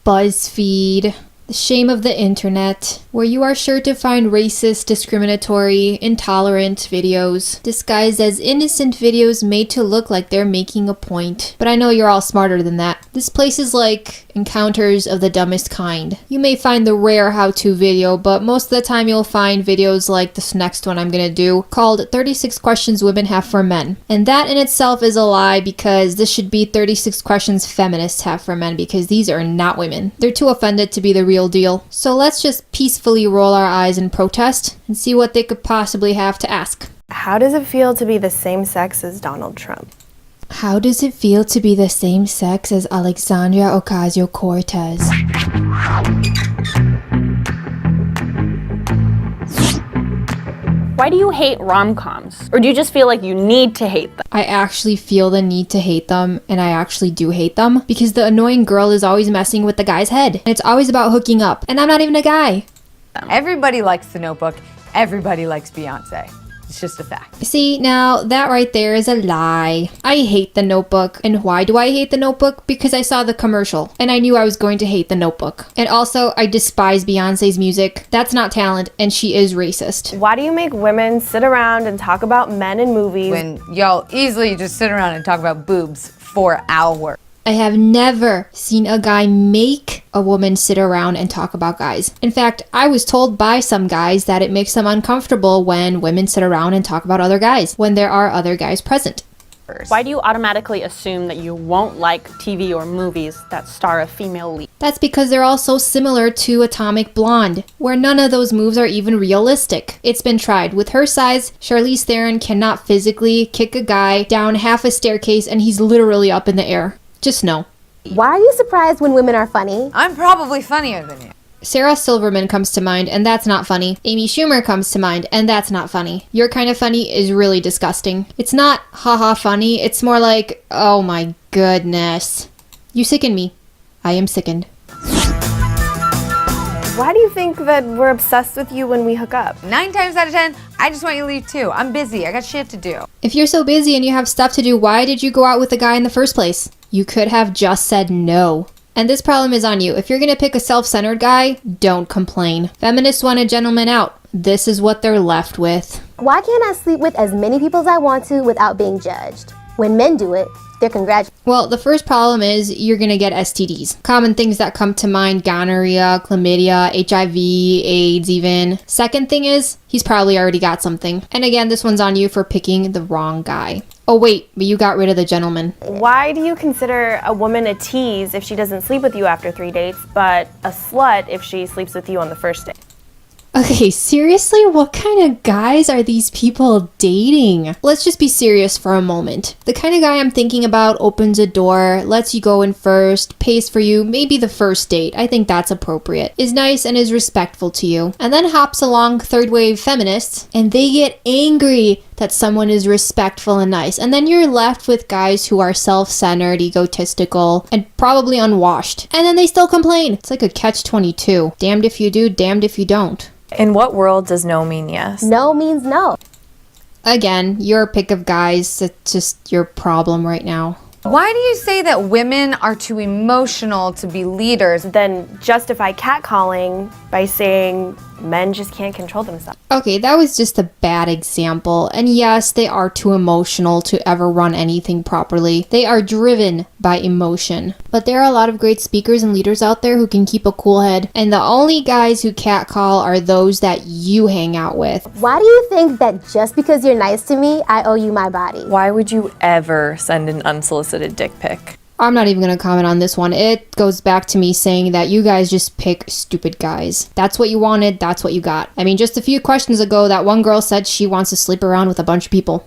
BuzzFeed, the shame of the internet, where you are sure to find racist, discriminatory, intolerant videos disguised as innocent videos made to look like they're making a point. But I know you're all smarter than that. This place is like encounters of the dumbest kind. You may find the rare how-to video, but most of the time you'll find videos like this next one I'm gonna do, called 36 Questions Women Have for Men. And that in itself is a lie, because this should be 36 questions feminists have for men, because these are not women. They're too offended to be the real deal. So let's just peacefully roll our eyes in protest and see what they could possibly have to ask. How does it feel to be the same sex as Donald Trump? How does it feel to be the same sex as Alexandria Ocasio-Cortez? Why do you hate rom-coms? Or do you just feel like you need to hate them? I actually feel the need to hate them, and I actually do hate them, because the annoying girl is always messing with the guy's head. And it's always about hooking up, and I'm not even a guy. Everybody likes The Notebook. Everybody likes Beyonce. It's just a fact. See, now that right there is a lie. I hate The Notebook. And why do I hate The Notebook? Because I saw the commercial and I knew I was going to hate The Notebook. And also, I despise Beyonce's music. That's not talent, and she is racist. Why do you make women sit around and talk about men in movies When y'all easily just sit around and talk about boobs for hours. I have never seen a guy make a woman sit around and talk about guys. In fact, I was told by some guys that it makes them uncomfortable when women sit around and talk about other guys, when there are other guys present. Why do you automatically assume that you won't like TV or movies that star a female lead? That's because they're all so similar to Atomic Blonde, where none of those moves are even realistic. It's been tried. With her size, Charlize Theron cannot physically kick a guy down half a staircase and he's literally up in the air. Just no. Why are you surprised when women are funny? I'm probably funnier than you. Sarah Silverman comes to mind, and that's not funny. Amy Schumer comes to mind, and that's not funny. Your kind of funny is really disgusting. It's not haha funny, it's more like, oh my goodness. You sicken me. I am sickened. Why do you think that we're obsessed with you when we hook up? 9 times out of 10, I just want you to leave too. I'm busy. I got shit to do. If you're so busy and you have stuff to do, why did you go out with the guy in the first place? You could have just said no. And this problem is on you. If you're gonna pick a self-centered guy, don't complain. Feminists want a gentleman out. This is what they're left with. Why can't I sleep with as many people as I want to without being judged? When men do it, they're congratulated. Well, the first problem is you're gonna get STDs. Common things that come to mind: gonorrhea, chlamydia, HIV, AIDS even. Second thing is, he's probably already got something. And again, this one's on you for picking the wrong guy. Oh wait, but you got rid of the gentleman. Why do you consider a woman a tease if she doesn't sleep with you after 3 dates, but a slut if she sleeps with you on the first date? Okay, seriously? What kind of guys are these people dating? Let's just be serious for a moment. The kind of guy I'm thinking about opens a door, lets you go in first, pays for you, maybe the first date. I think that's appropriate. Is nice and is respectful to you. And then hops along third wave feminists, and they get angry that someone is respectful and nice. And then you're left with guys who are self-centered, egotistical, and probably unwashed. And then they still complain. It's like a catch-22. Damned if you do, damned if you don't. In what world does no mean yes? No means no. Again, your pick of guys, it's just your problem right now. Why do you say that women are too emotional to be leaders? Then justify catcalling by saying men just can't control themselves. Okay, that was just a bad example. And yes, they are too emotional to ever run anything properly. They are driven by emotion. But there are a lot of great speakers and leaders out there who can keep a cool head. And the only guys who catcall are those that you hang out with. Why do you think that just because you're nice to me, I owe you my body? Why would you ever send an unsolicited dick pic? I'm not even going to comment on this one. It goes back to me saying that you guys just pick stupid guys. That's what you wanted, that's what you got. I mean, just a few questions ago, that one girl said she wants to sleep around with a bunch of people.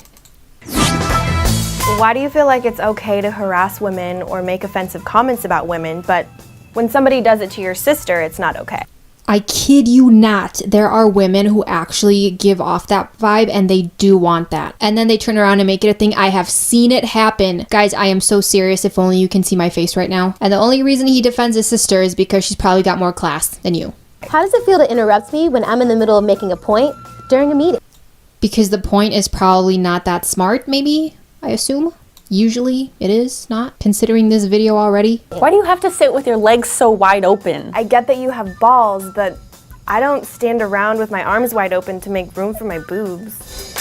Why do you feel like it's okay to harass women or make offensive comments about women, but when somebody does it to your sister, it's not okay? I kid you not, there are women who actually give off that vibe and they do want that. And then they turn around and make it a thing. I have seen it happen. Guys, I am so serious, if only you can see my face right now. And the only reason he defends his sister is because she's probably got more class than you. How does it feel to interrupt me when I'm in the middle of making a point during a meeting? Because the point is probably not that smart, maybe, I assume. Usually it is not, considering this video already. Why do you have to sit with your legs so wide open? I get that you have balls, but I don't stand around with my arms wide open to make room for my boobs.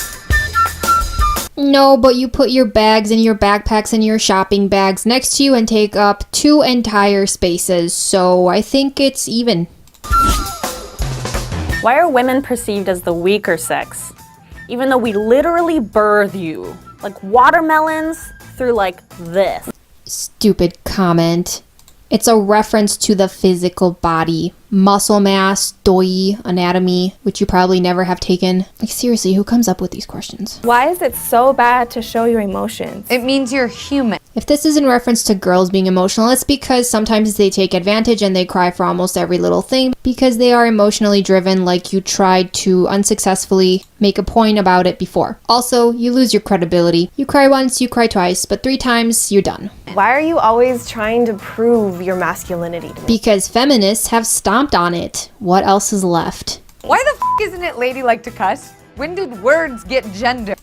No, but you put your bags and your backpacks and your shopping bags next to you and take up 2 entire spaces, so I think it's even. Why are women perceived as the weaker sex, even though we literally birth you? Like watermelons through like this. Stupid comment. It's a reference to the physical body. Muscle mass, doi, anatomy, which you probably never have taken. Like seriously, who comes up with these questions? Why is it so bad to show your emotions? It means you're human. If this is in reference to girls being emotional, it's because sometimes they take advantage and they cry for almost every little thing because they are emotionally driven, like you tried to unsuccessfully make a point about it before. Also, you lose your credibility. You cry once, you cry twice, but 3 times, you're done. Why are you always trying to prove your masculinity to me? Because feminists have stomped on it. What else is left? Why the f isn't it ladylike to cuss? When did words get gender?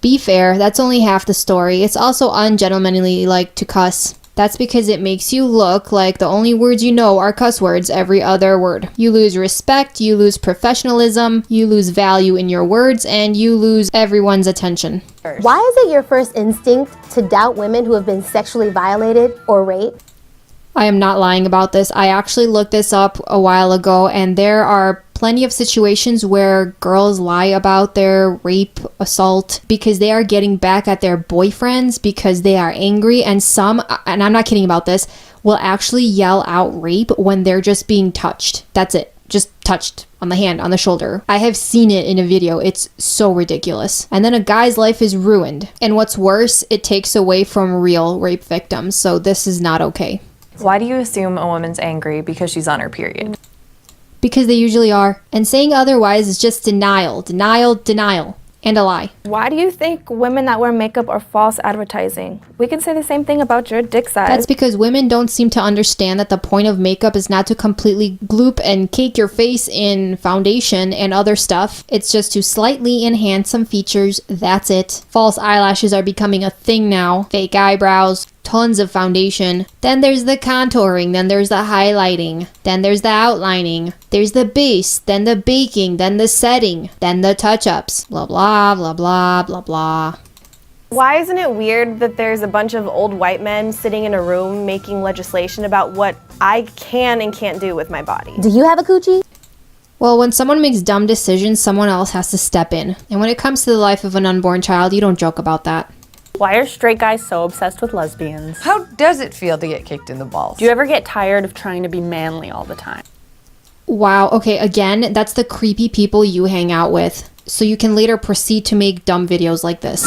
Be fair, that's only half the story. It's also ungentlemanly like to cuss. That's because it makes you look like the only words you know are cuss words every other word. You lose respect, you lose professionalism, you lose value in your words, and you lose everyone's attention. Why is it your first instinct to doubt women who have been sexually violated or raped? I am not lying about this. I actually looked this up a while ago, and there are plenty of situations where girls lie about their rape, assault, because they are getting back at their boyfriends because they are angry, and some, and I'm not kidding about this, will actually yell out rape when they're just being touched. That's it. Just touched on the hand, on the shoulder. I have seen it in a video. It's so ridiculous. And then a guy's life is ruined. And what's worse, it takes away from real rape victims. So this is not okay. Why do you assume a woman's angry because she's on her period? Because they usually are. And saying otherwise is just denial, denial, denial. And a lie. Why do you think women that wear makeup are false advertising? We can say the same thing about your dick size. That's because women don't seem to understand that the point of makeup is not to completely gloop and cake your face in foundation and other stuff. It's just to slightly enhance some features. That's it. False eyelashes are becoming a thing now. Fake eyebrows. Tons of foundation. Then there's the contouring, then there's the highlighting, then there's the outlining, there's the base, then the baking, then the setting, then the touch-ups. Blah, blah, blah, blah, blah, blah. Why isn't it weird that there's a bunch of old white men sitting in a room making legislation about what I can and can't do with my body? Do you have a coochie? Well, when someone makes dumb decisions, someone else has to step in. And when it comes to the life of an unborn child, you don't joke about that. Why are straight guys so obsessed with lesbians? How does it feel to get kicked in the balls? Do you ever get tired of trying to be manly all the time? Wow, okay, again, that's the creepy people you hang out with. So you can later proceed to make dumb videos like this.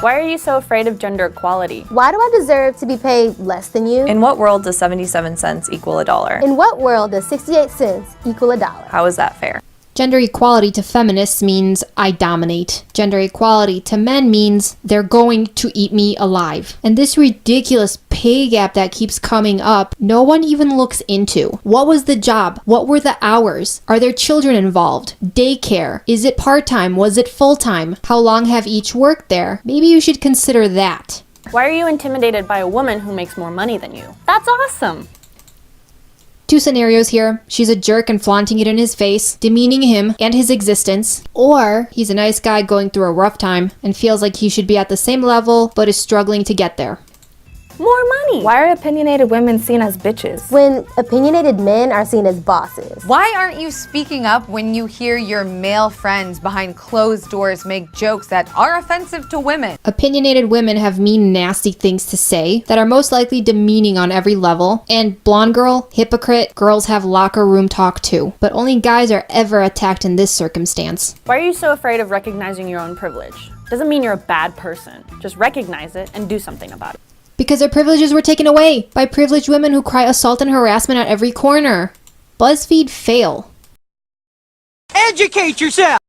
Why are you so afraid of gender equality? Why do I deserve to be paid less than you? In what world does 77 cents equal $1? In what world does 68 cents equal $1? How is that fair? Gender equality to feminists means I dominate. Gender equality to men means they're going to eat me alive. And this ridiculous pay gap that keeps coming up, no one even looks into. What was the job? What were the hours? Are there children involved? Daycare? Is it part-time? Was it full-time? How long have each worked there? Maybe you should consider that. Why are you intimidated by a woman who makes more money than you? That's awesome! 2 scenarios here. She's a jerk and flaunting it in his face, demeaning him and his existence. Or he's a nice guy going through a rough time and feels like he should be at the same level but is struggling to get there. More money! Why are opinionated women seen as bitches? When opinionated men are seen as bosses. Why aren't you speaking up when you hear your male friends behind closed doors make jokes that are offensive to women? Opinionated women have mean, nasty things to say that are most likely demeaning on every level. And blonde girl, hypocrite, girls have locker room talk too. But only guys are ever attacked in this circumstance. Why are you so afraid of recognizing your own privilege? Doesn't mean you're a bad person. Just recognize it and do something about it. Because their privileges were taken away by privileged women who cry assault and harassment at every corner. BuzzFeed fail. Educate yourself!